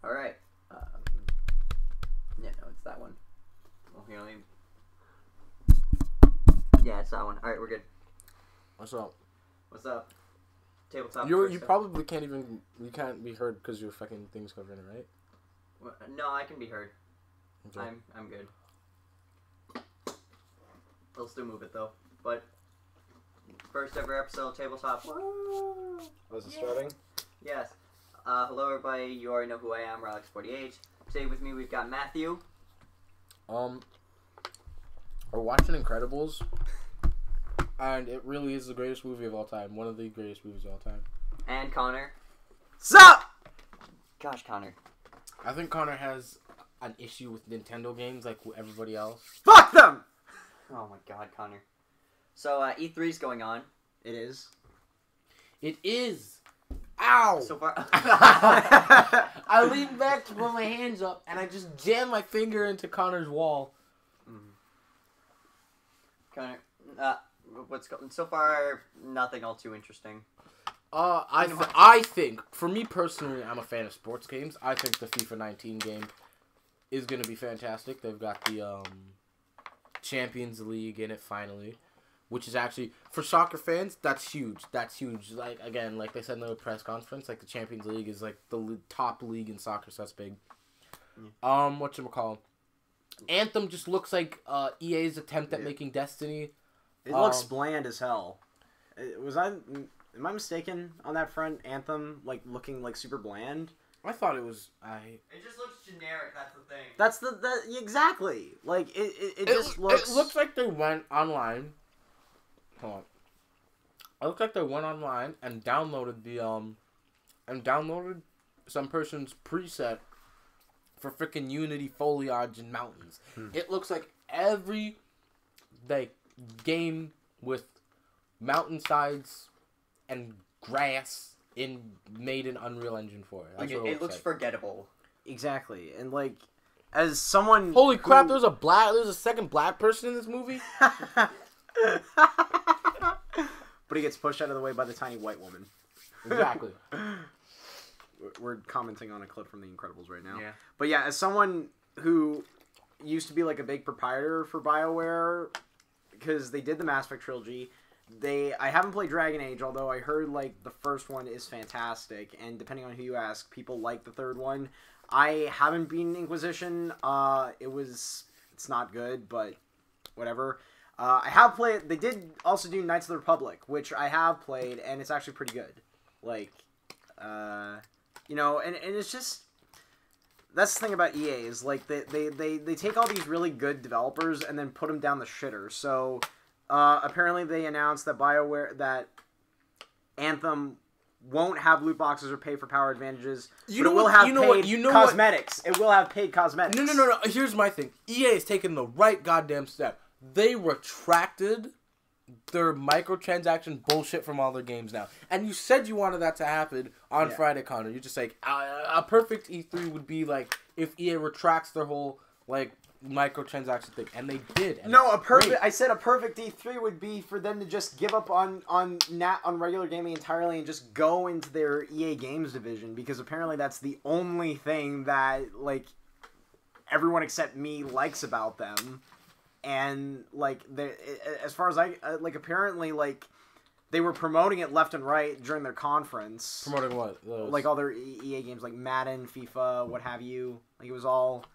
Alright. Yeah, no, it's that one. Well, you only... Yeah, it's that one. Alright, we're good. What's up? What's up? Tabletop. You probably can't even... You can't be heard because your fucking thing's covering it, right? Well, no, I can be heard. Okay. I'm good. I'll still move it, though. But... First ever episode of Tabletop. Woo! Was it starting? Yes. Hello, everybody. You already know who I am, Alex48. Today with me, we've got Matthew. We're watching Incredibles, and it really is the greatest movie of all time. One of the greatest movies of all time. And Connor. Sup? Gosh, Connor. I think Connor has an issue with Nintendo games like everybody else. Fuck them! Oh my god, Connor. So, E3's going on. It is. It is. Ow! So far... I leaned back to put my hands up, and I just jammed my finger into Connor's wall. Connor, what's going... So far, nothing all too interesting. I think, for me personally, I'm a fan of sports games. I think the FIFA 19 game is going to be fantastic. They've got the Champions League in it finally, which is actually, for soccer fans, that's huge. That's huge. Like, again, like they said in the press conference, like the Champions League is like the top league in soccer, so that's big. Whatchamacallit? Anthem just looks like EA's attempt at making Destiny. It looks bland as hell. Am I mistaken on that front? Anthem, like, looking, like, super bland? I thought it was... It just looks generic, that's the thing. That's exactly. Like, it just looks... It looks like they went online. Hold on. It looks like they went online and downloaded some person's preset for freaking Unity foliage and mountains. It looks like every game with mountainsides and grass made an Unreal Engine for it. That's what it looks forgettable. Exactly. And, like, as someone... Holy crap, there's a second black person in this movie? But he gets pushed out of the way by the tiny white woman. Exactly. We're commenting on a clip from The Incredibles right now. Yeah. But yeah, as someone who used to be like a big proprietor for BioWare, because they did the Mass Effect trilogy, I haven't played Dragon Age, although I heard like the first one is fantastic, and depending on who you ask, people like the third one. I haven't beaten Inquisition. It's not good, but whatever. I have played. They did also do Knights of the Republic, which I have played, and it's actually pretty good. Like, you know, and it's just, that's the thing about EA is like they take all these really good developers and then put them down the shitter. So apparently they announced that Anthem won't have loot boxes or pay for power advantages. It will have paid cosmetics. It will have paid cosmetics. No. Here's my thing. EA has taken the right goddamn step. They retracted their microtransaction bullshit from all their games now. And you said you wanted that to happen on Friday, Connor. You're just like, a perfect E3 would be like if EA retracts their whole like microtransaction thing. And they did. And I said a perfect E3 would be for them to just give up on regular gaming entirely and just go into their EA Games division, because apparently that's the only thing that like everyone except me likes about them. And, like, as far as apparently, like, they were promoting it left and right during their conference. Promoting what? Like, all their EA games, like Madden, FIFA, what have you. Like, it was all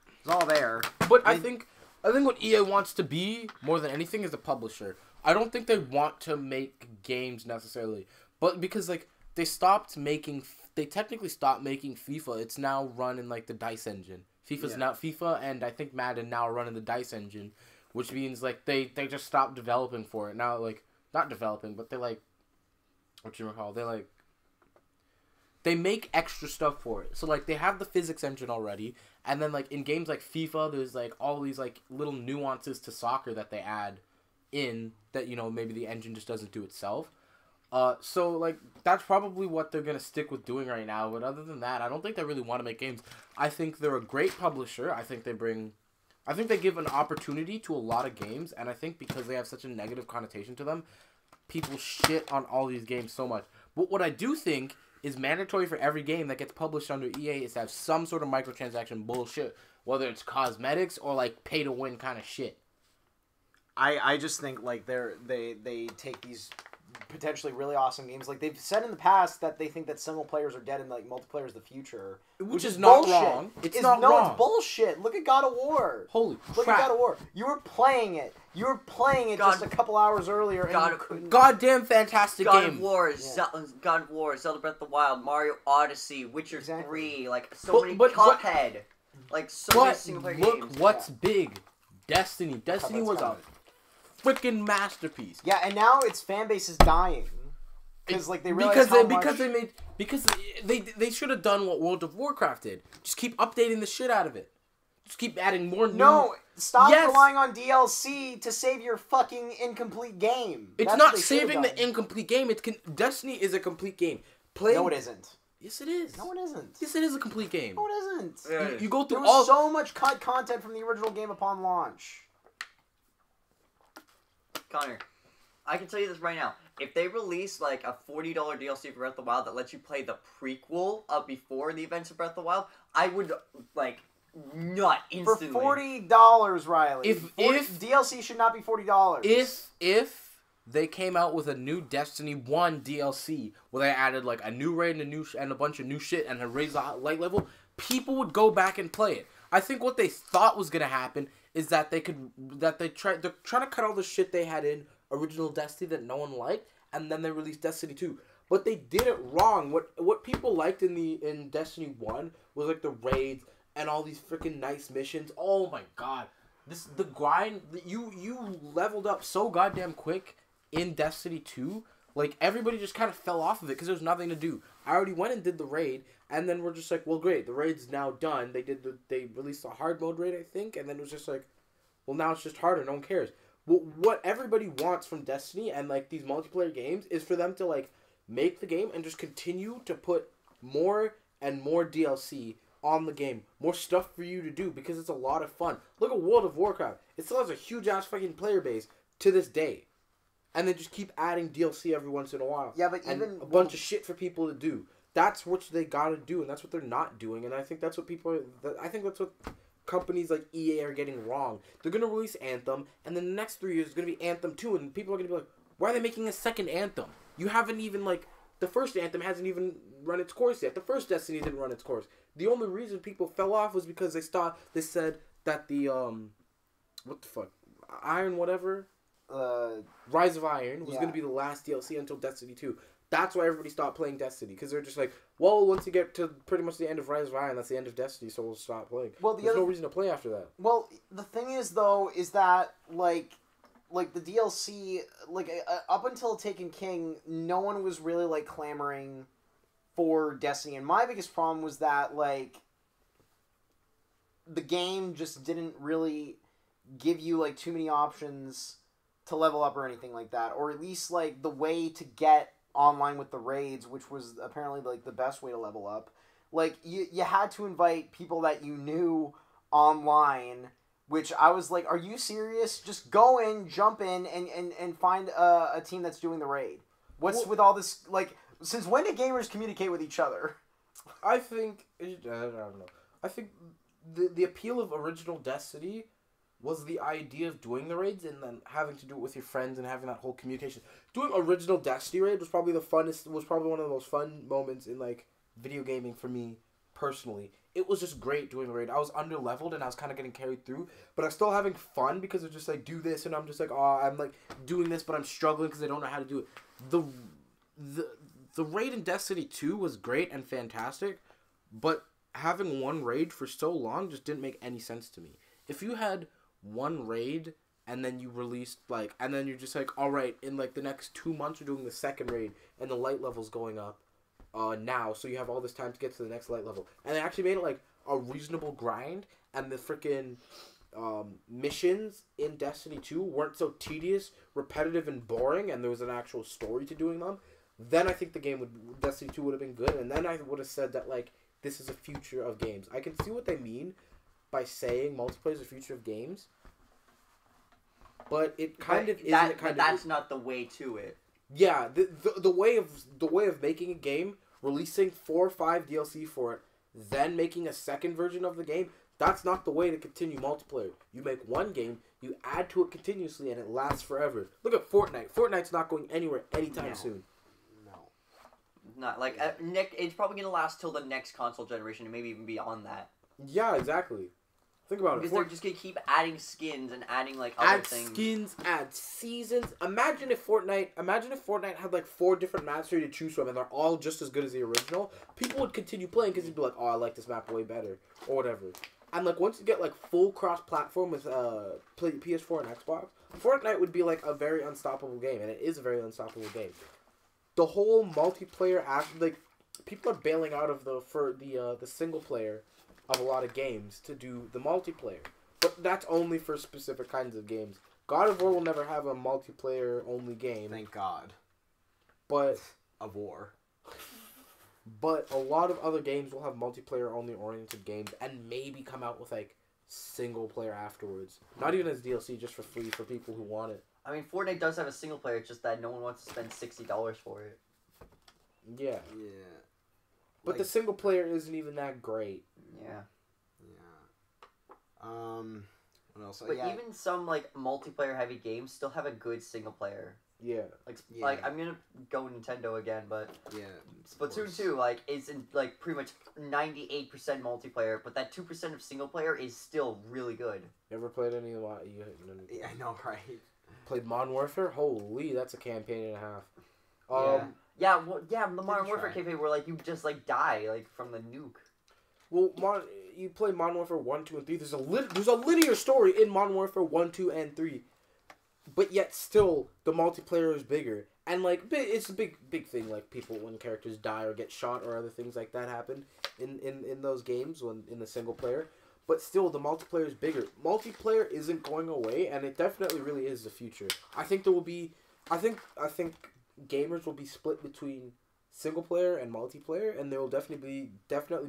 there. But I think what EA wants to be, more than anything, is a publisher. I don't think they want to make games, necessarily. But because, like, they technically stopped making FIFA. It's now run in, like, the DICE engine. FIFA and I think Madden now run in the DICE engine. Which means, like, they just stopped developing for it. Now, like, not developing, but they, like, they make extra stuff for it. So, like, they have the physics engine already. And then, like, in games like FIFA, there's, like, all these, like, little nuances to soccer that they add in that, you know, maybe the engine just doesn't do itself. So, like, that's probably what they're going to stick with doing right now. But other than that, I don't think they really want to make games. I think they're a great publisher. I think they give an opportunity to a lot of games, and I think because they have such a negative connotation to them, people shit on all these games so much. But what I do think is mandatory for every game that gets published under EA is to have some sort of microtransaction bullshit, whether it's cosmetics or like pay to win kind of shit. I just think like they take these potentially really awesome games. Like they've said in the past that they think that single players are dead and like multiplayer is the future, which is not bullshit. wrong. It's not wrong. It's bullshit. Look at God of War. Holy crap! Look at God of War. You were playing it just a couple hours earlier. Goddamn fantastic God game. of War, God of War, Zelda Breath of the Wild, Mario Odyssey, Witcher 3, like many Cuphead, like so many single player games. Look what's big. Destiny. Destiny was a freaking masterpiece. Yeah, and now its fan base is dying because like they realized because they should have done what World of Warcraft did. Just keep updating the shit out of it. Just keep adding more. Stop relying on DLC to save your fucking incomplete game. It's not saving the incomplete game. Destiny is a complete game. No, it isn't. Yes, it is. No, it isn't. Yes, it is a complete game. No, it isn't. Yeah, you go through there was so much cut content from the original game upon launch. Connor, I can tell you this right now. If they release like a $40 DLC for Breath of the Wild that lets you play the prequel before the events of Breath of the Wild, I would like nut instantly. For $40, Riley. If DLC should not be $40. If they came out with a new Destiny 1 DLC where they added like a new raid and a bunch of new shit and had raised the light level, people would go back and play it. I think what they thought was gonna happen is that they're trying to cut all the shit they had in original Destiny that no one liked, and then they released Destiny 2. But they did it wrong. What people liked in Destiny 1 was like the raids and all these freaking nice missions. Oh my god. The grind, you leveled up so goddamn quick in Destiny 2. Like, everybody just kind of fell off of it because there was nothing to do. I already went and did the raid, and then we're just like, well, great, the raid's now done. They released the hard mode raid, I think, and then it was just like, well, now it's just harder. No one cares. Well, what everybody wants from Destiny and, like, these multiplayer games is for them to, like, make the game and just continue to put more and more DLC on the game. More stuff for you to do because it's a lot of fun. Look at World of Warcraft. It still has a huge-ass fucking player base to this day. And they just keep adding DLC every once in a while. Yeah, but and even a bunch of shit for people to do. That's what they gotta do, and that's what they're not doing. And I think that's what that's what companies like EA are getting wrong. They're gonna release Anthem, and then the next 3 years is gonna be Anthem 2, and people are gonna be like, "Why are they making a second Anthem? You haven't even the first Anthem hasn't even run its course yet. The first Destiny didn't run its course. The only reason people fell off was because they said that the what the fuck, Iron whatever." Rise of Iron was going to be the last DLC until Destiny 2. That's why everybody stopped playing Destiny, because they're just like, well, once you get to pretty much the end of Rise of Iron, that's the end of Destiny, so we'll stop playing. Well, there's no reason to play after that. Well, the thing is, though, is that, like the DLC, up until Taken King, no one was really, clamoring for Destiny, and my biggest problem was that, the game just didn't really give you, too many options to level up or anything like that, or at least the way to get online with the raids, which was apparently the best way to level up. You had to invite people that you knew online, which I was like, are you serious? Just go in, jump in, and find a team that's doing the raid. What's with all this, since when did gamers communicate with each other? I think, I don't know. I think the appeal of original Destiny was the idea of doing the raids and then having to do it with your friends and having that whole communication. Doing original Destiny raid was probably one of the most fun moments in, video gaming for me, personally. It was just great doing the raid. I was under-leveled and I was kind of getting carried through, but I was still having fun because it's just, do this, and I'm just I'm, doing this, but I'm struggling because I don't know how to do it. The raid in Destiny 2 was great and fantastic, but having one raid for so long just didn't make any sense to me. If you had one raid and then you released and then you're just all right, in the next 2 months we're doing the second raid and the light level's going up now, so you have all this time to get to the next light level, and they actually made it a reasonable grind, and the freaking missions in Destiny 2 weren't so tedious, repetitive, and boring, and there was an actual story to doing them, then I think Destiny 2 would have been good, and then I would have said that this is a future of games. I can see what they mean by saying multiplayer is the future of games, but it kind of isn't. That's not the way to it. Yeah, the way of making a game releasing 4 or 5 DLC for it, then making a second version of the game, that's not the way to continue multiplayer. You make one game, you add to it continuously, and it lasts forever. Look at Fortnite. Fortnite's not going anywhere anytime soon. Not like Nick. It's probably gonna last till the next console generation, and maybe even beyond that. Yeah, exactly. Think about it. Because they're just gonna keep adding skins and adding like other things. Add skins, add seasons. Imagine if Fortnite had like 4 different maps for you to choose from, and they're all just as good as the original. People would continue playing because they'd be like, "Oh, I like this map way better," or whatever. And like once you get like full cross-platform with PS4 and Xbox, Fortnite would be like a very unstoppable game, and it is a very unstoppable game. The whole multiplayer people are bailing out of the single player of a lot of games to do the multiplayer, but that's only for specific kinds of games. God of War will never have a multiplayer only game. Thank God. But of war. But a lot of other games will have multiplayer only oriented games and maybe come out with like single player afterwards. Not even as DLC, just for free for people who want it. I mean, Fortnite does have a single player, it's just that no one wants to spend $60 for it. Yeah. Yeah. But the single player isn't even that great. Yeah. What else? But even some like multiplayer heavy games still have a good single player. Yeah. Like I'm gonna go Nintendo again, but yeah. Splatoon 2 like is in like pretty much 98% multiplayer, but that 2% of single player is still really good. You ever played any of Yeah, I know, right? Played Modern Warfare? Holy, that's a campaign and a half. The Modern Warfare campaign where like you just like die like from the nuke. Well, you play Modern Warfare 1, 2, and 3. There's a linear story in Modern Warfare 1, 2, and 3. But yet still, the multiplayer is bigger. And like, it's a big thing, like people, when characters die or get shot or other things like that happen in those games, when in the single player. But still, the multiplayer is bigger. Multiplayer isn't going away, and it definitely really is the future. I think there will be, I think gamers will be split between single player and multiplayer, and there will definitely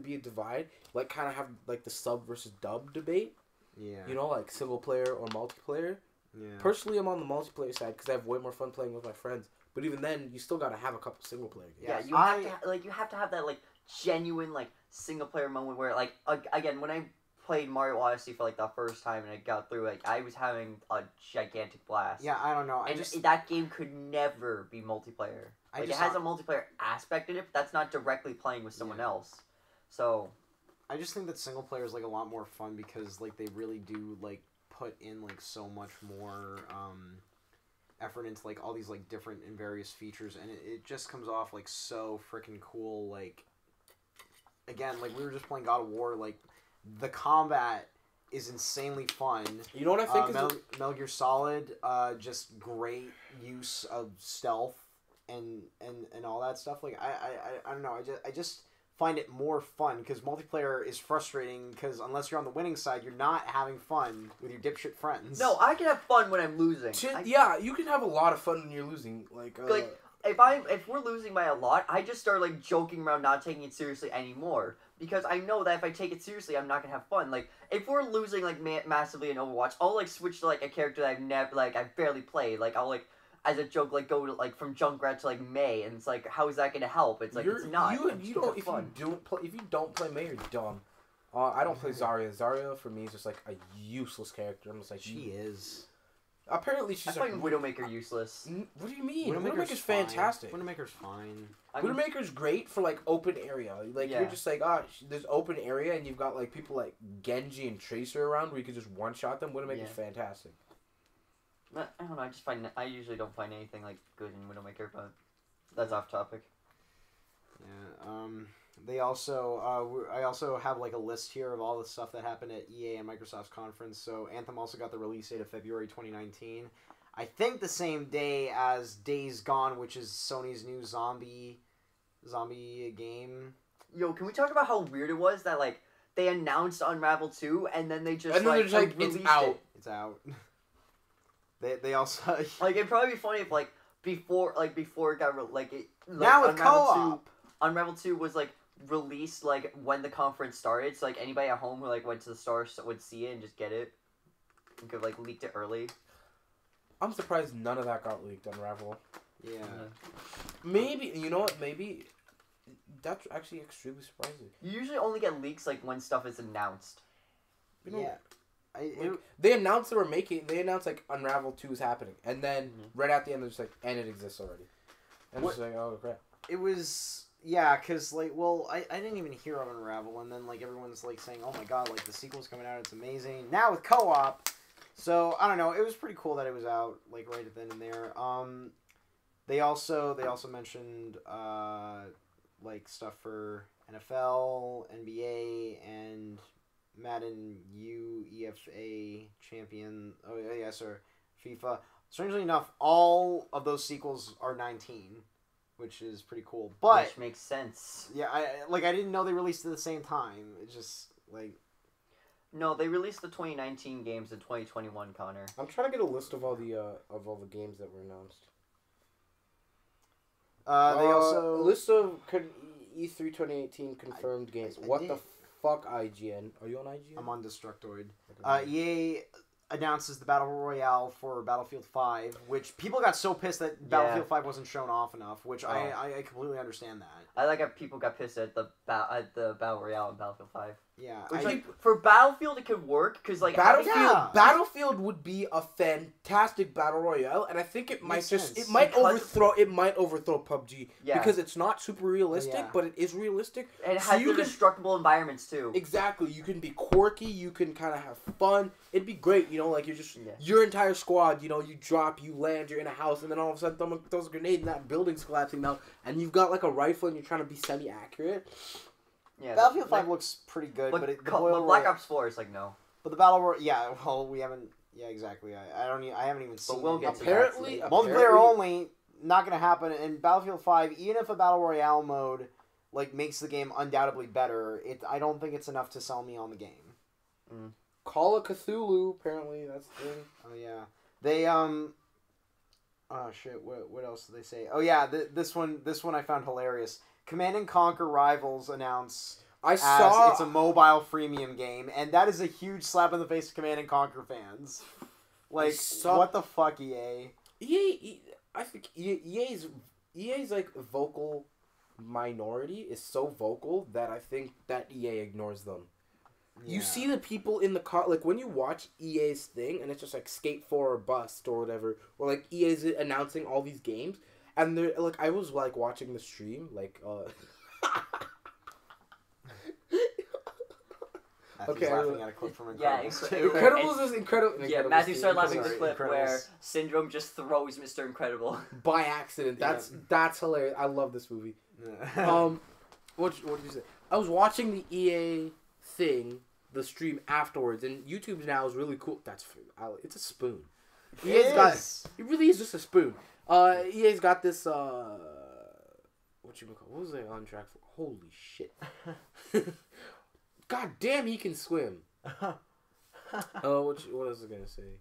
be a divide, like kind of have like the sub versus dub debate. Yeah. You know, like single player or multiplayer. Yeah. Personally, I'm on the multiplayer side because I have way more fun playing with my friends. But even then, you still gotta have a couple single player games. Yeah, you have to have that like genuine like single player moment where like again when I played Mario Odyssey for like the first time and I got through, like I was having a gigantic blast. Yeah, I don't know. That game could never be multiplayer. Like it has a multiplayer aspect in it, but that's not directly playing with someone else. So I just think that single player is like a lot more fun because like they really do like put in like so much more effort into like all these like different and various features, and it just comes off like so freaking cool. Like again, like we were just playing God of War, like the combat is insanely fun. You know what I think Metal Gear Solid, just great use of stealth and all that stuff. Like I don't know, I just find it more fun because multiplayer is frustrating because unless you're on the winning side, you're not having fun with your dipshit friends. No, I can have fun when I'm losing. Yeah, you can have a lot of fun when you're losing. Like if we're losing by a lot, I just start like joking around, not taking it seriously anymore. Because I know that if I take it seriously, I'm not gonna have fun. Like if we're losing like massively in Overwatch, I'll like switch to like a character that I've barely played. Like I'll like as a joke like go to like from Junkrat to like May, and it's like how is that gonna help? It's like it's not. If you don't play May, you're dumb. I don't play Zarya. Zarya for me is just like a useless character. I'm just like she is. Apparently she's I find Widowmaker useless. What do you mean? Widowmaker's fantastic. Widowmaker's fine. Widowmaker's great for like open area. Like you're just like there's open area and you've got like people like Genji and Tracer around where you can just one shot them. Widowmaker's fantastic. I don't know. I usually don't find anything like good in Widowmaker, but that's off topic. Yeah. They also I also have like a list here of all the stuff that happened at EA and Microsoft's conference. So Anthem also got the release date of February 2019. I think the same day as Days Gone, which is Sony's new zombie game. Yo, can we talk about how weird it was that like they announced Unravel 2 and then they just released it's out. It. It's out. They also like it'd probably be funny if like before it got now with co-op. Unravel 2 was like released like when the conference started, so like anybody at home who like went to the store would see it and just get it. You could like leaked it early. I'm surprised none of that got leaked. Unravel. Yeah. Maybe you know what? Maybe That's actually extremely surprising. You usually only get leaks like when stuff is announced. You know, yeah. they announced they announced like Unravel 2 is happening, and then right at the end they're just like, and it exists already. And it's just like, oh crap. It was, yeah, because, like, well, I didn't even hear of Unravel, and then, like, everyone's, like, saying, oh my god, like, the sequel's coming out, it's amazing. Now with co-op. So, I don't know, it was pretty cool that it was out, like, right then and there. They also mentioned, like, stuff for NFL, NBA, and Madden UEFA champion, oh yeah, sir, FIFA. Strangely enough, all of those sequels are 19, which is pretty cool. But which makes sense. yeah, I didn't know they released at the same time. It's just like No, they released the 2019 games in 2021, Connor. I'm trying to get a list of all the games that were announced. they also list of E3 2018 confirmed games. What the fuck, IGN? Are you on IGN? I'm on Destructoid. EA announces the Battle Royale for Battlefield 5, which people got so pissed that Battlefield 5 wasn't shown off enough, which I completely understand that. I like how people got pissed at the Battle Royale in Battlefield 5. Yeah. Which, for Battlefield, it could work, because, like... Battlefield would be a fantastic Battle Royale, and I think it might overthrow PUBG, because it's not super realistic, but it is realistic. And it has indestructible environments, too. Exactly. You can be quirky, you can kind of have fun. It'd be great, you know, like, you're just... Your entire squad, you know, you drop, you land, you're in a house, and then all of a sudden someone throws a grenade and that building's collapsing down, and you've got, like, a rifle and you're trying to be semi-accurate. Yeah, Battlefield 5 looks pretty good, but Black Ops 4 is like, no. But the Battle Royale, yeah, well, we haven't, yeah, exactly. I haven't even seen. But we'll get it. to that. Multiplayer only, not gonna happen. And Battlefield 5, even if a Battle Royale mode like makes the game undoubtedly better, I don't think it's enough to sell me on the game. Call of Cthulhu, apparently that's the thing. Oh yeah, they oh shit, what else did they say? Oh yeah, this one I found hilarious. Command and Conquer Rivals announced it's a mobile freemium game, and that is a huge slap in the face to Command and Conquer fans. Like, what the fuck, EA? I think EA's like vocal minority is so vocal that I think that EA ignores them. Yeah. You see the people in the car, like when you watch EA's thing, and it's just like Skate 4 or Bust or whatever, or like EA's announcing all these games. And they're like, I was like watching the stream, like, okay, laughing at a clip from Incredibles. Yeah, Incredibles is incredible. Yeah, Matthew started laughing at the clip where Syndrome just throws Mr. Incredible by accident. That's hilarious. I love this movie. What did you say? I was watching the EA thing, the stream afterwards, and YouTube now is really cool. It's a spoon. It really is just a spoon. EA's got this, what was I on track for? Holy shit. God damn, he can swim. What was I gonna say?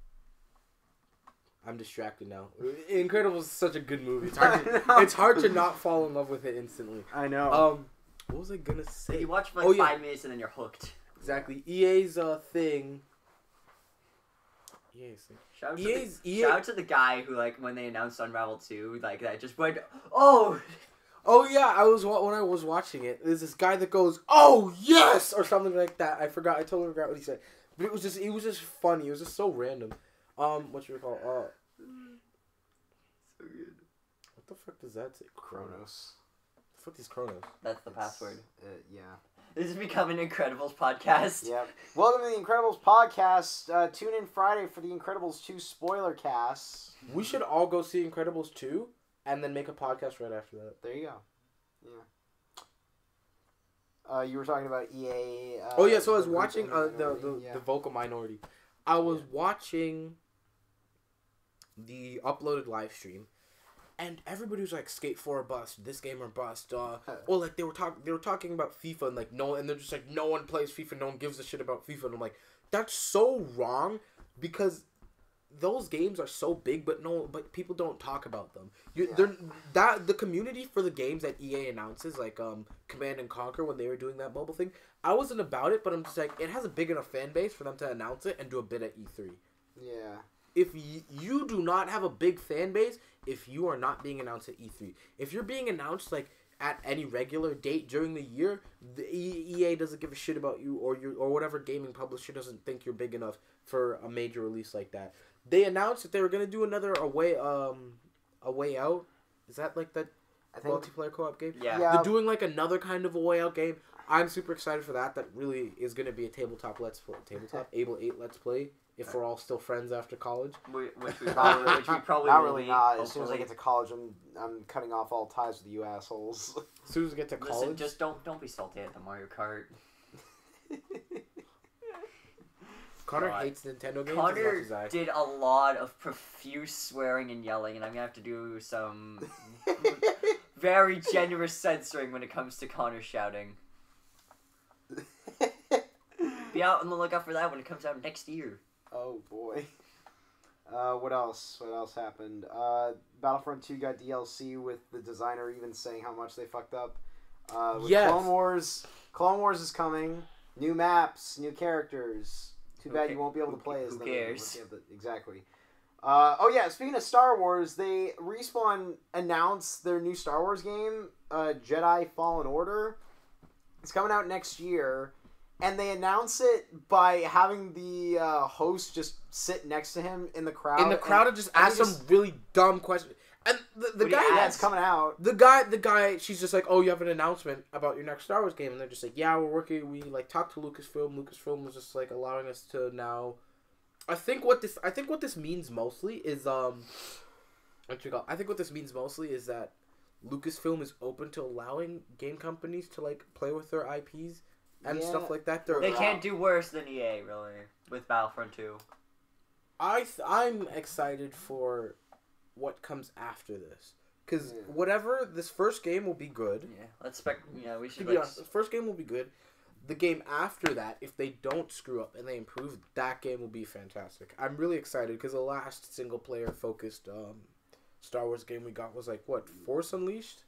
I'm distracted now. Incredibles is such a good movie. It's hard to not fall in love with it instantly. I know. What was I gonna say? You watch for like 5 minutes and then you're hooked. Exactly. EA's thing. Shout out to the guy who, like, when they announced Unravel 2, like, that just went, oh yeah, when I was watching it, there's this guy that goes, oh yes, or something like that. I totally forgot what he said, but it was just funny. It was just so random. What should we call? So good. What the fuck does that say? Kronos. What the fuck is Kronos? That's the password. Yeah. This is becoming an Incredibles podcast. Yep. Welcome to the Incredibles podcast. Tune in Friday for the Incredibles 2 spoiler cast. We should all go see Incredibles 2 and then make a podcast right after that. There you go. Yeah. You were talking about EA. So I was watching the vocal minority. I was watching the uploaded live stream. And everybody was like, Skate 4 or Bust, this game or Bust, or like they were talking about FIFA and like and they're just like, no one plays FIFA, no one gives a shit about FIFA, and I'm like, that's so wrong, because those games are so big, but people don't talk about them. The community for the games that EA announces, like Command and Conquer when they were doing that mobile thing, I wasn't about it, but I'm just like, it has a big enough fan base for them to announce it and do a bit at E3. Yeah. If you do not have a big fan base, if you are not being announced at E3, if you're being announced like at any regular date during the year, the EA doesn't give a shit about you, or whatever gaming publisher doesn't think you're big enough for a major release like that. They announced that they were gonna do another A Way Out. Is that like that multiplayer co-op game? Yeah. They're doing like another kind of A Way Out game. I'm super excited for that. That really is gonna be a tabletop Able 8 Let's Play. If we're all still friends after college, which we probably Not will really be, not. As soon as I hopefully. get to college, I'm cutting off all ties with you assholes. as soon as we get to college, Listen, just don't be salty at the Mario Kart. Connor God. hates Nintendo games as Connor much as I. did a lot of profuse swearing and yelling, and I'm gonna have to do some very generous censoring when it comes to Connor shouting. Be out on the lookout for that when it comes out next year. Oh boy. What else? What else happened? Battlefront 2 got DLC with the designer even saying how much they fucked up. With Yes. Clone Wars. Clone Wars is coming. New maps, new characters. Too bad you won't be able to play as who them. cares? Exactly. Oh yeah, speaking of Star Wars, Respawn announced their new Star Wars game, Jedi Fallen Order. It's coming out next year. And they announce it by having the host just sit next to him in the crowd. And just ask some really dumb question. And the guy, yeah, it's coming out. The guy, she's just like, oh, you have an announcement about your next Star Wars game, and they're just like, yeah, we're working. We like talked to Lucasfilm. Lucasfilm was just like allowing us to now. I think what this means mostly is I think what this means mostly is that Lucasfilm is open to allowing game companies to like play with their IPs. And stuff like that. They can't do worse than EA, really, with Battlefront 2. I'm excited for what comes after this. Because whatever, this first game will be good. Yeah, we should, to be honest, the first game will be good. The game after that, if they don't screw up and they improve, that game will be fantastic. I'm really excited because the last single-player focused Star Wars game we got was like, what, Force Unleashed?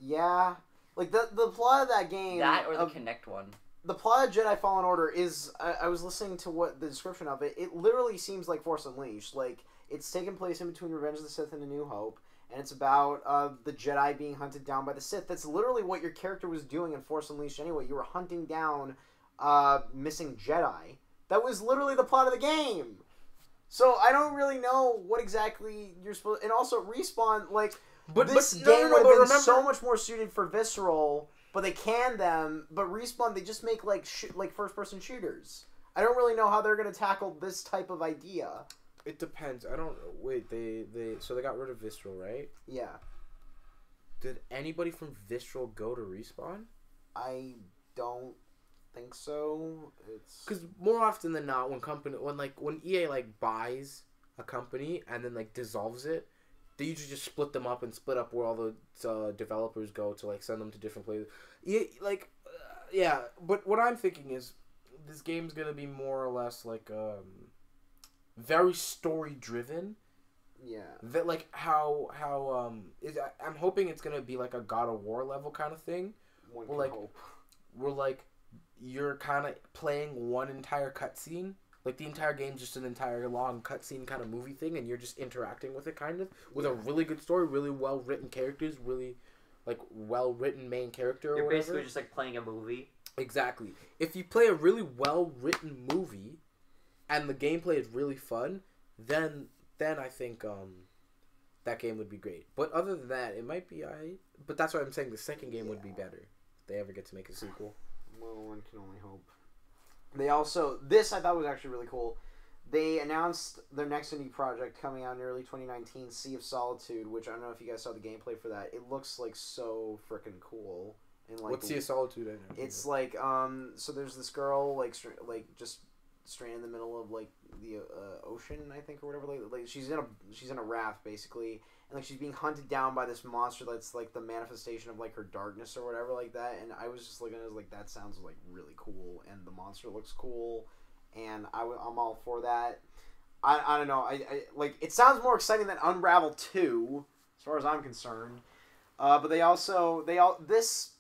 Yeah. Like, the plot of that game... That or the Kinect one. The plot of Jedi Fallen Order is... I was listening to what the description of it. It literally seems like Force Unleashed. Like, it's taking place in between Revenge of the Sith and A New Hope. And it's about the Jedi being hunted down by the Sith. That's literally what your character was doing in Force Unleashed anyway. You were hunting down missing Jedi. That was literally the plot of the game. So I don't really know what exactly you're supposed... And also, Respawn, like... This game would have been so much more suited for Visceral... But they can them, but Respawn, they just make, like first-person shooters. I don't really know how they're going to tackle this type of idea. It depends. I don't... Wait, so they got rid of Visceral, right? Yeah. Did anybody from Visceral go to Respawn? I don't think so. It's... Because more often than not, when EA, buys a company and then, dissolves it, they usually just split them up and split up where all the developers go to send them to different places. Yeah, but what I'm thinking is this game's gonna be more or less very story driven. Yeah. That I'm hoping it's gonna be like a God of War level kind of thing. One can hope. Where you're kind of playing one entire cutscene. Like, the entire game's just an entire long cutscene kind of movie thing, and you're just interacting with it, kind of. With a really good story, really well-written characters, really, well-written main character or You're whatever. basically just, playing a movie. Exactly. If you play a really well-written movie, and the gameplay is really fun, then I think, that game would be great. But other than that, it might be alright. But that's why I'm saying the second game would be better. If they ever get to make a sequel. Well, one can only hope. They also... This I thought was actually really cool. They announced their next indie project coming out in early 2019, Sea of Solitude, which I don't know if you guys saw the gameplay for that. It looks so freaking cool. And What's Sea of Solitude? I know. It's so there's this girl just stranded in the middle of the ocean, I think, or whatever. She's in a raft basically, and she's being hunted down by this monster that's the manifestation of her darkness or whatever like that. And I was just looking at it that sounds really cool, and the monster looks cool, and I'm all for that. I don't know. I it sounds more exciting than Unravel 2 as far as I'm concerned. But this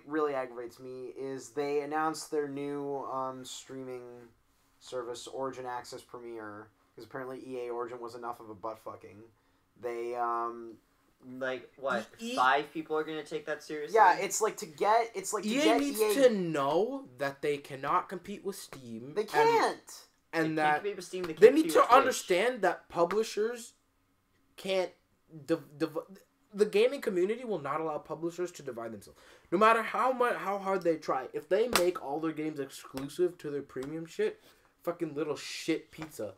really aggravates me is they announced their new streaming service, Origin Access Premier, because apparently EA Origin was enough of a butt fucking. They like what? EA 5 people are gonna take that seriously. Yeah, it's like to get EA needs to know that they cannot compete with Steam. They can't. And they that can't compete with Steam, they can't need compete to with Twitch. understand that publishers can't. The gaming community will not allow publishers to divide themselves, no matter how hard they try. If they make all their games exclusive to their premium shit, fucking little shit pizza.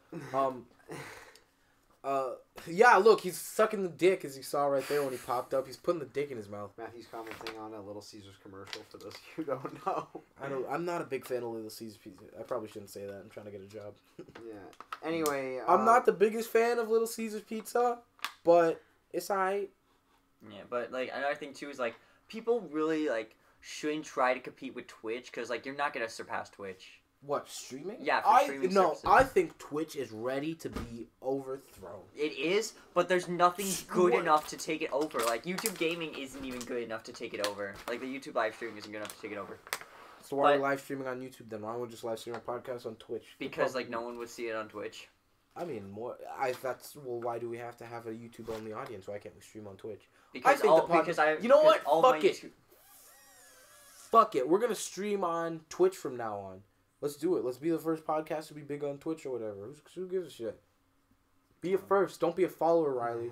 Yeah, look, he's sucking the dick as you saw right there when he popped up. He's putting the dick in his mouth. Matthew's commenting on a Little Caesars commercial for those who don't know. I'm not a big fan of Little Caesars pizza. I probably shouldn't say that. I'm trying to get a job. Yeah. Anyway, I'm not the biggest fan of Little Caesars pizza, but it's alright. Yeah, but like another thing too is like people really like shouldn't try to compete with Twitch because like you're not gonna surpass Twitch. What, streaming? Yeah, for streaming services. I think Twitch is ready to be overthrown. It is, but there's nothing good enough to take it over. Like, YouTube gaming isn't even good enough to take it over. Like, the YouTube live streaming isn't good enough to take it over. So why are we live streaming on YouTube then? Why don't we just live stream our podcast on Twitch? Because, like, no one would see it on Twitch. I mean, why do we have to have a YouTube-only audience? Why can't we stream on Twitch? Because you know what? Fuck it. YouTube... Fuck it. We're going to stream on Twitch from now on. Let's do it. Let's be the first podcast to be big on Twitch or whatever. Who gives a shit? Be a first. Don't be a follower, Riley.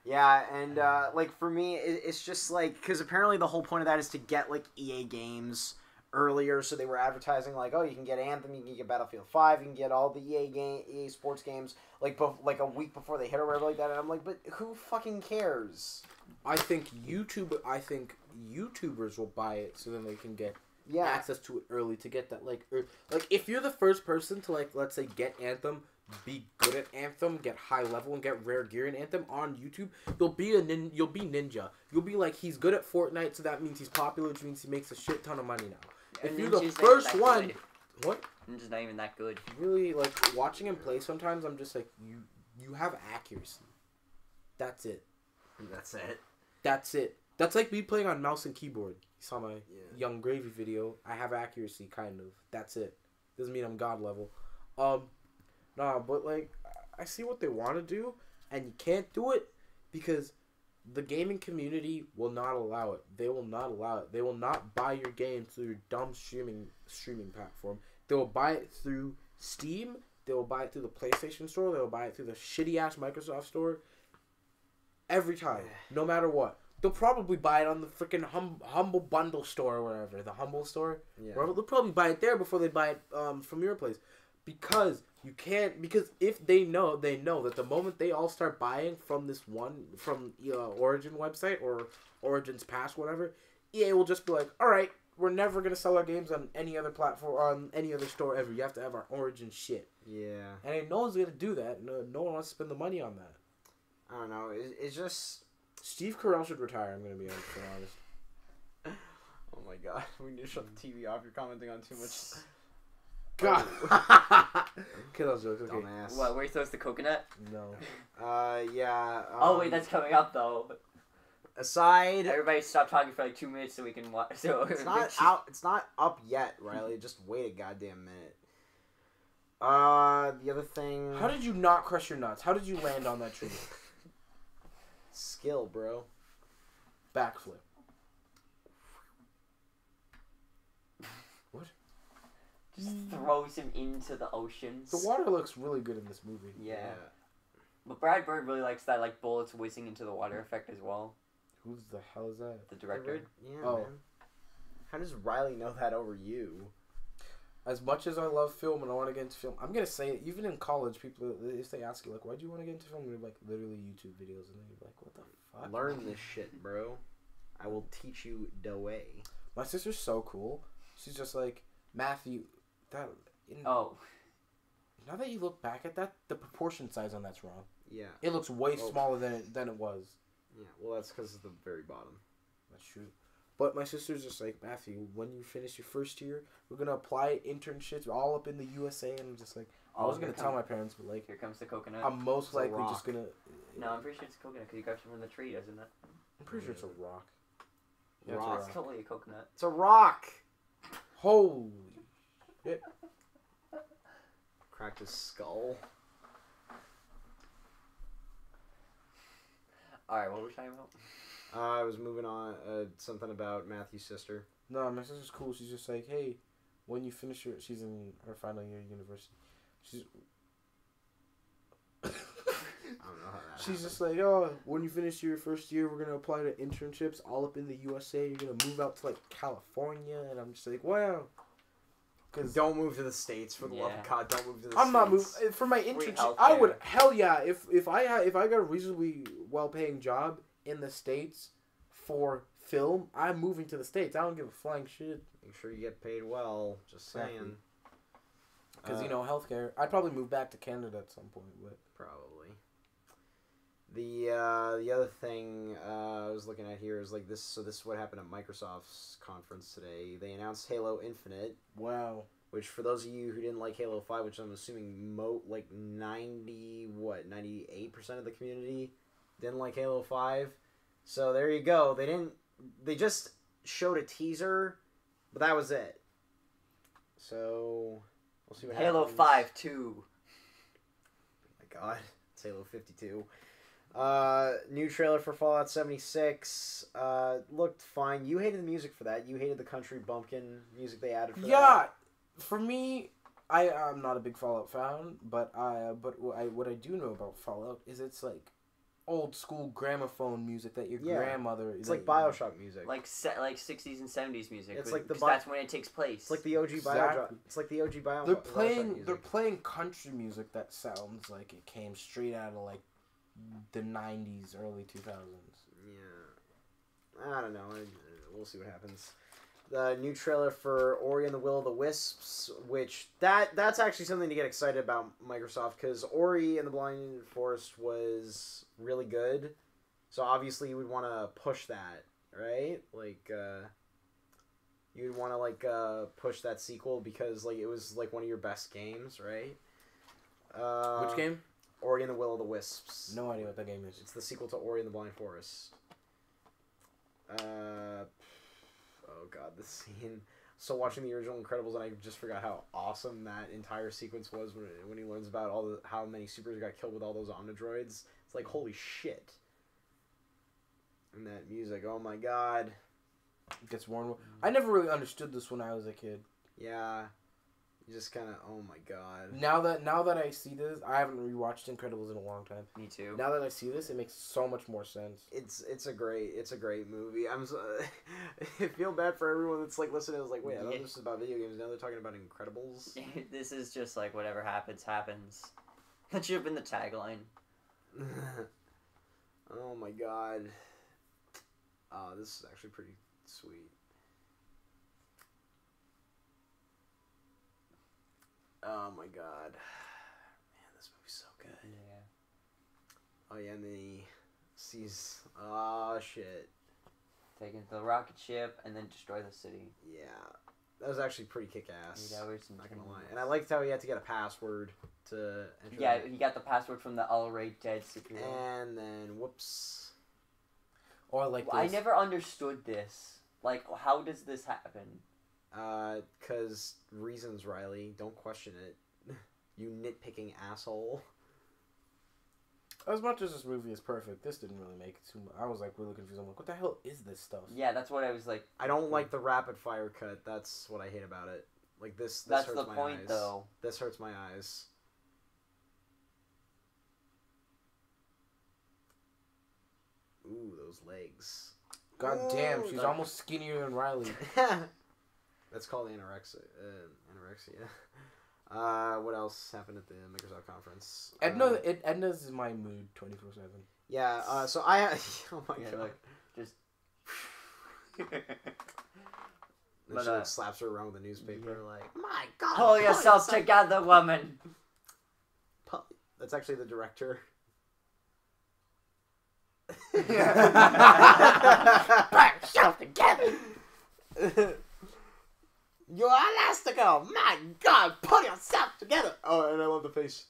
Yeah, and like for me, it's just like because apparently the whole point of that is to get like EA games earlier. So they were advertising like, oh, you can get Anthem, you can get Battlefield 5, you can get all the EA sports games like a week before they hit or whatever like that. And I'm like, but who fucking cares? I think YouTubers will buy it so then they can get access to it early to get that like if you're the first person to like let's say get Anthem, be good at Anthem, get high level and get rare gear in Anthem on YouTube, you'll be Ninja. You'll be like he's good at Fortnite, so that means he's popular, which means he makes a shit ton of money now. If you're the first one, what? Ninja's not even that good. Really, like watching him play sometimes, I'm just like you have accuracy. That's it. That's it. That's like me playing on mouse and keyboard. You saw my Young Gravy video. I have accuracy, kind of. That's it. Doesn't mean I'm God level. Nah, but like, I see what they want to do, and you can't do it because the gaming community will not allow it. They will not allow it. They will not buy your game through your dumb streaming platform. They will buy it through Steam. They will buy it through the PlayStation Store. They will buy it through the shitty-ass Microsoft Store. Every time. No matter what. They'll probably buy it on the freaking Humble Bundle store or whatever. The Humble store. Yeah. They'll probably buy it there before they buy it from your place. Because you can't... Because if they know that the moment they all start buying from this one... From Origin website or Origin's Pass, whatever, EA will just be like, alright, we're never going to sell our games on any other platform, on any other store ever. You have to have our Origin shit. Yeah. And no one's going to do that. No one wants to spend the money on that. I don't know. It's just... Steve Carell should retire, I'm going to be honest. Oh my god. We need to shut the TV off. You're commenting on too much. God. Kill those jokes, okay. Dumbass. What, where he throws the coconut? No. Yeah. Oh, wait, that's coming up, though. Aside... Everybody stop talking for like 2 minutes so we can watch. So it's not out. It's not up yet, Riley. Just wait a goddamn minute. The other thing... How did you not crush your nuts? How did you land on that tree? Skill, bro. Backflip. What? Just throws him into the oceans. The water looks really good in this movie. Yeah. But Brad Bird really likes that like bullets whizzing into the water effect as well. Who the hell is that? The director. Yeah, man. How does Riley know that over you? As much as I love film and I want to get into film, I'm going to say it, even in college, people, if they ask you, like, why do you want to get into film? You're like, literally YouTube videos. And then you're like, what the fuck? Learn this shit, bro. I will teach you the way. My sister's so cool. She's just like, Matthew, Oh. Now that you look back at that, the proportion size on that's wrong. Yeah. It looks way smaller than it was. Yeah, well, that's because of the very bottom. That's true. But my sister's just like, Matthew, when you finish your first year, we're going to apply internships all up in the USA. And I'm just like, I was going to tell my parents, but like... Here comes the coconut. I'm most likely just going to... No, I'm pretty sure it's a coconut because you got it from the tree, isn't it? I'm pretty sure it's a rock. Yeah, rock. It's totally a coconut. It's a rock! Holy shit. Cracked his skull. Alright, what were we talking about? I was moving on. Something about Matthew's sister. No, my sister's cool. She's just like, hey, when you finish she's in her final year of university. I don't know how that She's happened. just like, oh, when you finish your first year, we're going to apply to internships all up in the USA. You're going to move out to, like, California. And I'm just like, wow. Cause don't move to the States, for the love of God. Don't move to the States. I'm not moving. For my internship, I would, hell yeah. If I got a reasonably well-paying job in the States for film, I'm moving to the States. I don't give a flying shit. Make sure you get paid well. Just saying. Because, healthcare. I'd probably move back to Canada at some point, but... Probably. The other thing I was looking at here is like this. So this is what happened at Microsoft's conference today. They announced Halo Infinite. Wow. Which, for those of you who didn't like Halo 5, which I'm assuming 98% of the community didn't like Halo 5. So there you go. They just showed a teaser, but that was it. So we'll see what happens. Halo 5 2. Oh my God, it's Halo 52. New trailer for Fallout 76. Looked fine. You hated the music for that. You hated the country bumpkin music they added for that. Yeah, for me, I'm not a big Fallout fan, but what I do know about Fallout is it's like old school gramophone music that your grandmother. It's like BioShock music. Like 60s and 70s music. It's like that's when it takes place. It's like the OG BioShock. It's like the OG BioShock. They're playing country music that sounds like it came straight out of like the 90s, early 2000s. Yeah. I don't know. We'll see what happens. The new trailer for Ori and the Will of the Wisps, which that's actually something to get excited about Microsoft, because Ori and the Blind Forest was really good. So obviously you would want to push that, right? Like you'd want to push that sequel because like it was like one of your best games, right? Which game? Ori and the Will of the Wisps. No idea what that game is. It's the sequel to Ori and the Blind Forest. Oh God, this scene. So watching the original Incredibles, and I just forgot how awesome that entire sequence was when he learns about how many supers got killed with all those Omnidroids. It's like, holy shit. And that music, oh my God. It gets more. I never really understood this when I was a kid. Yeah. You just kind of, oh my God. Now that I see this, I haven't rewatched Incredibles in a long time. Me too. Now that I see this, it makes so much more sense. It's a great movie. I feel bad for everyone that's like listening. I was like, wait, I thought this was about video games. Now they're talking about Incredibles. This is just like whatever happens, happens. That should have been the tagline. Oh my God. Oh, this is actually pretty sweet. Oh my God. Man, this movie's so good. Yeah. Oh yeah, and then he sees... Oh, shit. Taking the rocket ship and then destroy the city. Yeah. That was actually pretty kick-ass. Yeah, not gonna lie. And I liked how he had to get a password to enter. Yeah, he got the password from the already dead superhero. And then, whoops. Or like this. I never understood this. Like, how does this happen? 'Cause reasons, Riley. Don't question it. You nitpicking asshole. As much as this movie is perfect, this didn't really make it too much. I was like really confused. I'm like, what the hell is this stuff? Yeah, that's what I was like. I don't like the rapid fire cut. That's what I hate about it. Like this That's hurts the my point, eyes. though. This hurts my eyes. Ooh, those legs. God damn, she's almost skinnier than Riley. That's called anorexia. What else happened at the Microsoft conference? Edna's in my mood 24/7. Yeah. So I. Oh my God. Look, just. And she like, slaps her around with a newspaper, like, my God. Pull yourself together, woman. That's actually the director. Pull yourself together. You're Elastigirl. My God, pull yourself together. Oh, and I love the face.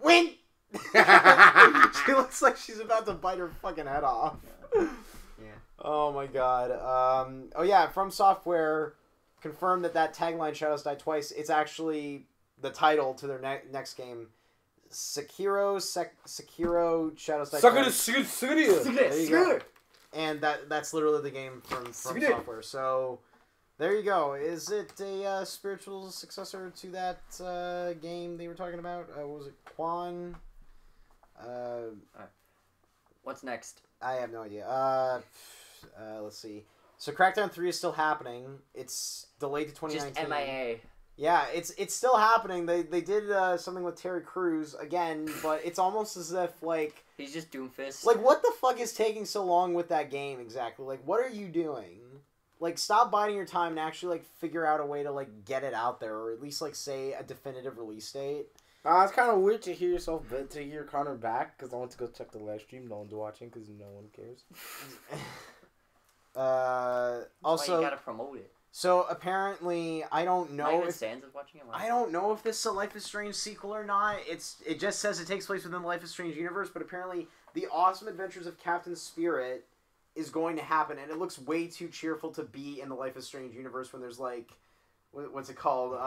Win. She looks like she's about to bite her fucking head off. Yeah. Oh my God. Oh yeah, From Software confirmed that tagline "Shadows Die Twice." It's actually the title to their next game. Sekiro, Shadows Die Suck it, Twice. suck it. There you go. And that's literally the game from Software. So there you go. Is it a spiritual successor to that game they were talking about? What was it, Quan? Alright. What's next? I have no idea. Let's see. So Crackdown 3 is still happening. It's delayed to 2019. Just MIA. Yeah, it's still happening. They did something with Terry Crews again, but it's almost as if like he's just Doomfist. like what the fuck is taking so long with that game exactly? Like what are you doing? Like stop biding your time and actually like figure out a way to like get it out there, or at least like say a definitive release date. It's kind of weird to hear to hear Connor back because I went to go check the live stream. No one's watching because no one cares. Also, why you gotta promote it. So apparently, I don't know if Sans is watching it. I don't know if this is a Life is Strange sequel or not. It just says it takes place within the Life is Strange universe, but apparently, the Awesome Adventures of Captain Spirit is going to happen, and it looks way too cheerful to be in the Life is Strange universe when there's like, what's it called?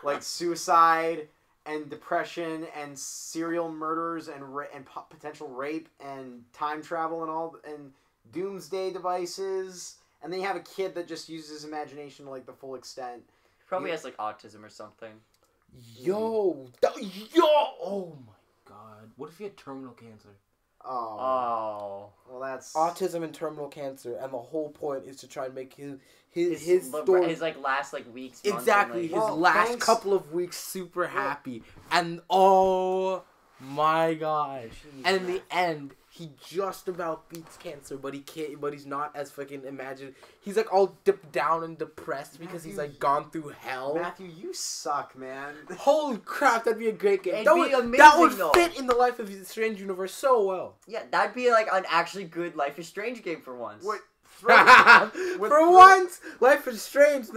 Like suicide and depression and serial murders and potential rape and time travel and all and doomsday devices. And then you have a kid that just uses his imagination to like the full extent. Probably has like autism or something. Yo! Oh my god. What if he had terminal cancer? Oh. Well, that's... Autism and terminal cancer, and the whole point is to try and make his story... His like last like weeks, months, exactly, and, like, his last couple of weeks super happy. And oh my gosh. And in the end... He just about beats cancer, but he can't. But he's not as fucking imagined. He's like all dipped down and depressed because he's like gone through hell. Matthew, you suck, man. Holy crap, that'd be a great game. It'd be amazing, that would though. fit in the Life of Strange universe so well. Yeah, that'd be like an actually good Life is Strange game for once. What? For once, Life is Strange.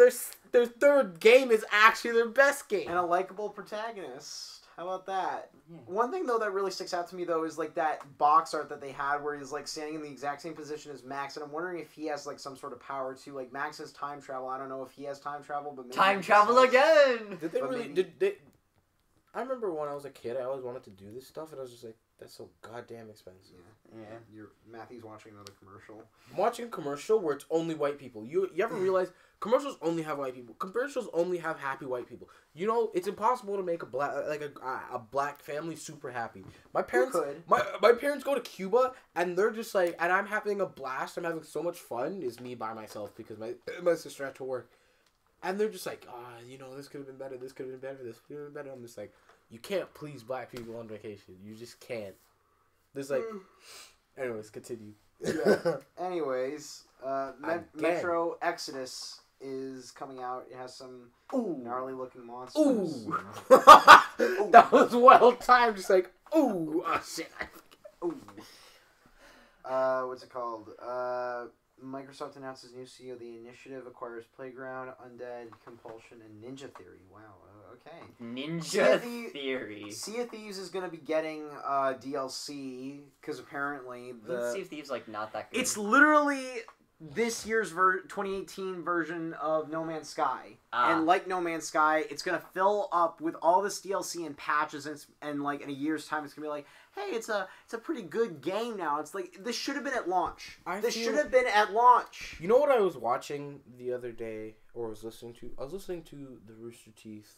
Their third game is actually their best game. And a likable protagonist. How about that? Yeah. One thing, though, that really sticks out to me, though, is, like, that box art that they had where he's, like, standing in the exact same position as Max, and I'm wondering if he has, like, some sort of power, too. Like, Max has time travel. I don't know if he has time travel, but maybe... Time travel again! Did they really... I remember when I was a kid, I always wanted to do this stuff, and I was just like, that's so goddamn expensive. Yeah. Matthew's watching another commercial. I'm watching a commercial where it's only white people. You ever realize commercials only have white people? Commercials only have happy white people. You know, it's impossible to make a black family super happy. My parents my parents go to Cuba and they're just like, and I'm having a blast. I'm having so much fun. It's me by myself because my sister had to work. And they're just like, you know, this could have been better, this could have been better, this could have been better. I'm just like, you can't please black people on vacation. You just can't. There's like... Anyways, continue. Yeah. Anyways, Metro Exodus is coming out. It has some gnarly looking monsters. Ooh. That was well timed. Just like, ooh. Oh, shit. Ooh. What's it called? Microsoft announces new CEO. The initiative acquires Playground, Undead, Compulsion, and Ninja Theory. Wow. Okay. Ninja Theory. Sea of Thieves is going to be getting DLC because apparently Sea of Thieves like not that good. It's literally this year's 2018 version of No Man's Sky, and like No Man's Sky, it's going to fill up with all this DLC and patches, and like in a year's time, it's going to be like, hey, it's a pretty good game now. It's like, this should have been at launch. This should have been at launch. You know what I was watching the other day, or was listening to? I was listening to the Rooster Teeth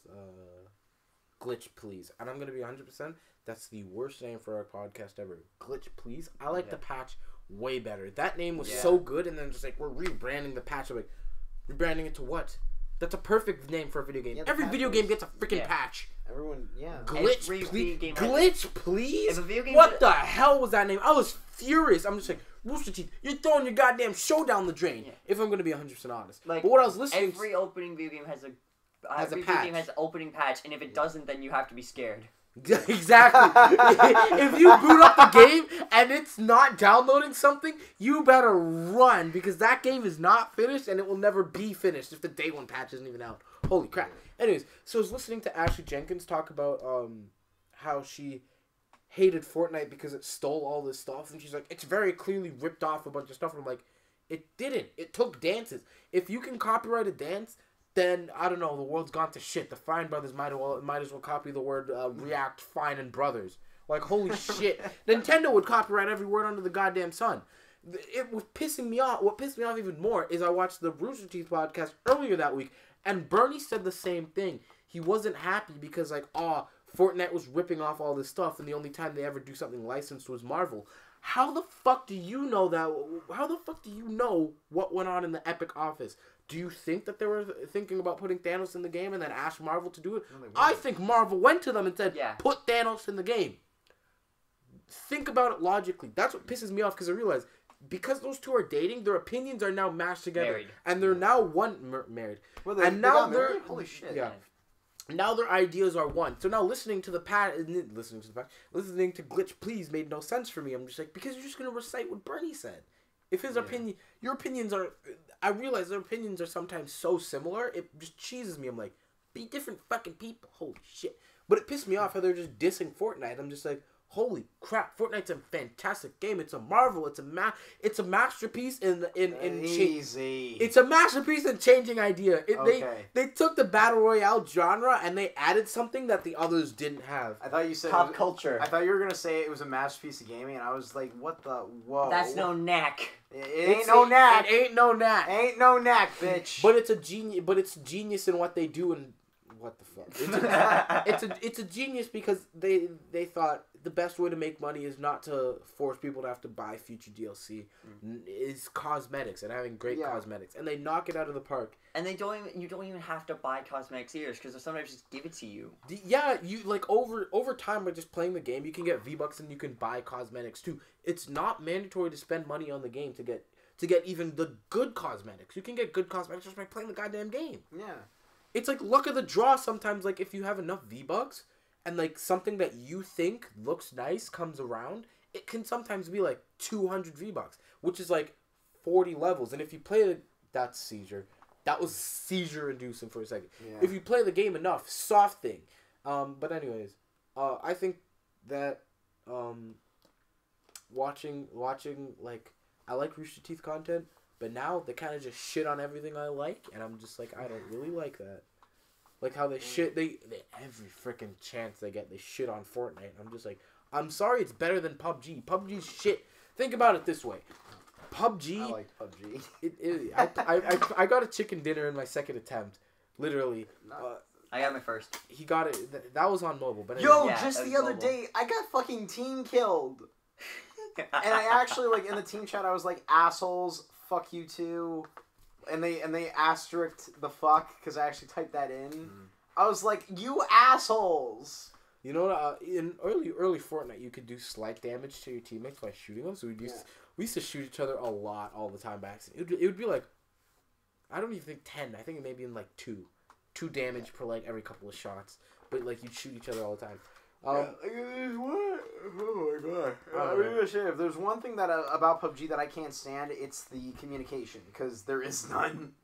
Glitch Please. And I'm going to be 100%, that's the worst name for our podcast ever. Glitch Please. I like the patch way better. That name was so good, and then just like, we're rebranding the patch. I'm like, rebranding it to what? That's a perfect name for a video game. Yeah, every video game gets a freaking patch. Everyone, Glitch, please. Glitch, please. If a video game what the hell was that name? I was furious. I'm just like, Rooster Teeth, you're throwing your goddamn show down the drain. Yeah. If I'm gonna be 100% honest. Like, but what I was listening, every opening video game has a patch. Video game has an opening patch, and if it doesn't, then you have to be scared. Exactly. If you boot up the game and it's not downloading something, you better run because that game is not finished and it will never be finished if the day one patch isn't even out. Holy crap. Anyways, so I was listening to Ashley Jenkins talk about how she hated Fortnite because it stole all this stuff, and she's like, it's very clearly ripped off a bunch of stuff, and I'm like, it didn't. It took dances. If you can copyright a dance, then I don't know. The world's gone to shit. The Fine Brothers might as well copy the word React Fine and Brothers. Like holy shit, Nintendo would copyright every word under the goddamn sun. It was pissing me off. What pissed me off even more is I watched the Rooster Teeth podcast earlier that week, and Bernie said the same thing. He wasn't happy because Fortnite was ripping off all this stuff, and the only time they ever do something licensed was Marvel. How the fuck do you know that? How the fuck do you know what went on in the Epic office? Do you think that they were thinking about putting Thanos in the game and then asked Marvel to do it? No, I think Marvel went to them and said, put Thanos in the game. Think about it logically. That's what pisses me off because I realize because those two are dating, their opinions are now mashed together. Married. And they're now married. Well, and now they're holy shit. Yeah. Now their ideas are one. So now listening to Glitch Please made no sense for me. I'm just like, because you're just gonna recite what Bernie said. If his opinion, your opinions are, I realize their opinions are sometimes so similar. It just cheeses me. I'm like, be different fucking people. Holy shit. But it pissed me off how they're just dissing Fortnite. I'm just like, holy crap! Fortnite's a fantastic game. It's a marvel. It's a masterpiece in easy. It's a masterpiece in changing idea. They took the battle royale genre and they added something that the others didn't have. I thought you said pop culture. I thought you were gonna say it was a masterpiece of gaming, and I was like, what the whoa? That's no knack. It ain't no knack. It ain't no knack. Ain't no knack, bitch. But it's a genius. But it's genius in what they do and what the fuck. It's a genius because they thought the best way to make money is not to force people to have to buy future DLC. Is cosmetics and having great cosmetics, and they knock it out of the park. And you don't even have to buy cosmetics here because they sometimes just give it to you. You like over time by just playing the game, you can get V-Bucks and you can buy cosmetics too. It's not mandatory to spend money on the game to get even the good cosmetics. You can get good cosmetics just by playing the goddamn game. Yeah. It's like luck of the draw sometimes. Like if you have enough V-Bucks and like something that you think looks nice comes around, it can sometimes be like 200 V-Bucks, which is like 40 levels. And if you play that's seizure. That was seizure inducing for a second. Yeah. If you play the game enough, soft thing. But anyways, I think that watching like I like Rooster Teeth content. But now they kind of just shit on everything I like, and I'm just like, I don't really like that. Like how they shit, they every freaking chance they get, they shit on Fortnite. I'm just like, I'm sorry, it's better than PUBG. PUBG's shit. Think about it this way, PUBG. I like PUBG. I got a chicken dinner in my second attempt, literally. I got my first. He got it. That was on mobile, but anyway. Just the other day, I got fucking team killed. And I actually like in the team chat, I was like, assholes. Fuck you too, and they asterisked the fuck because I actually typed that in. I was like, you assholes. You know what? In early Fortnite, you could do slight damage to your teammates by shooting them. So we used to shoot each other a lot all the time back. It would be like, I don't even think 10. I think it may be in like 2 damage per like every couple of shots. But like you'd shoot each other all the time. What? Oh my god! I was gonna say, if there's one thing that about PUBG that I can't stand, it's the communication because there is none.